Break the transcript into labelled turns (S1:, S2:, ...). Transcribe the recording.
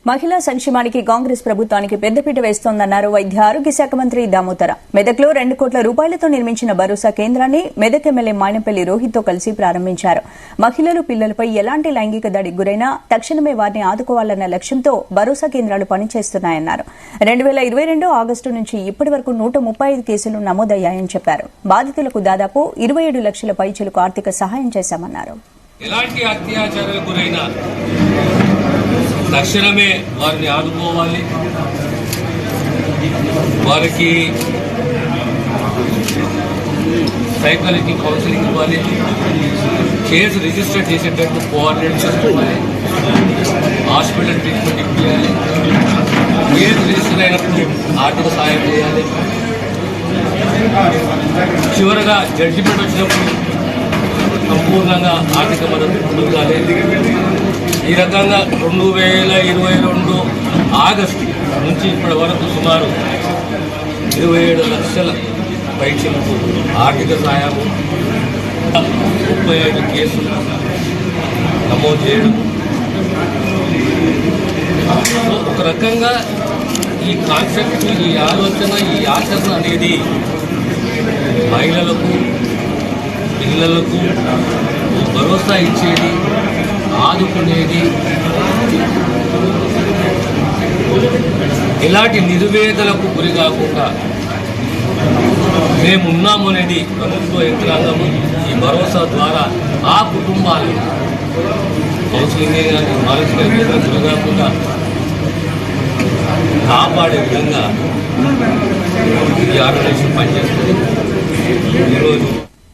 S1: మహిళా సంక్షేమానికి కాంగ్రెస్ ప్రభుత్వానికి పెద్దపీట వేస్తోందన్నారు వైద్య ఆరోగ్య శాఖ మంత్రి దామోదర. మెదక్లో 2 కోట్ల రూపాయలతో నిర్మించిన భరోసా కేంద్రాన్ని మెదక్ ఎమ్మెల్యే మాయనపల్లి రోహిత్తో కలిసి ప్రారంభించారు. మహిళలు, పిల్లలపై ఎలాంటి లైంగిక దాడికి గురైనా తక్షణమే వారిని ఆదుకోవాలన్న లక్ష్యంతో భరోసా కేంద్రాలు పనిచేస్తున్నాయన్నారు. 2022 ఆగస్టు నుంచి ఇప్పటి వరకు 135 కేసులు నమోదయ్యాయని చెప్పారు. బాధితులకు దాదాపు 27 లక్షల పైచిలకు ఆర్థిక సహాయం చేశామన్నారు.
S2: ఎలాంటి అత్యాచారాలకు గురైనా తక్షణమే వారిని ఆదుకోవాలి, వారికి సైకాలజీ కౌన్సిలింగ్ ఇవ్వాలి, కేసు రిజిస్టర్ చేసేటట్టు కోఆర్డినేట్ చేసుకోవాలి, హాస్పిటల్ ట్రీట్మెంట్ ఇవ్వాలి, కేసు రిజిస్టర్ అయినప్పుడు ఆర్థిక సహాయం చేయాలి, చివరగా జడ్జిమెంట్ వచ్చినప్పుడు సంపూర్ణంగా ఆర్థిక మద్దతు పొందాలి. ఈ రకంగా 2022 ఆగస్టు నుంచి ఇప్పటి వరకు సుమారు 27 లక్షల పైచిలకు ఆర్థిక సాయము, 35 కేసులు నమోదు చేయడం. ఒక రకంగా ఈ కాన్సెప్ట్, ఈ ఆలోచన, ఈ ఆచరణ అనేది మహిళలకు, పిల్లలకు భరోసా ఇచ్చేది, ఆదుకునేది, ఎలాంటి నిర్వేదలకు గురి కాకుండా మేమున్నాము అనేది ప్రభుత్వ యంత్రాంగము ఈ భరోసా ద్వారా ఆ కుటుంబాలు కౌన్సిలింగ్ కానీ మానసిక గురి కాకుండా కాపాడే విధంగా ఈ ఆర్గనైజేషన్ పనిచేస్తుంది. ఈరోజు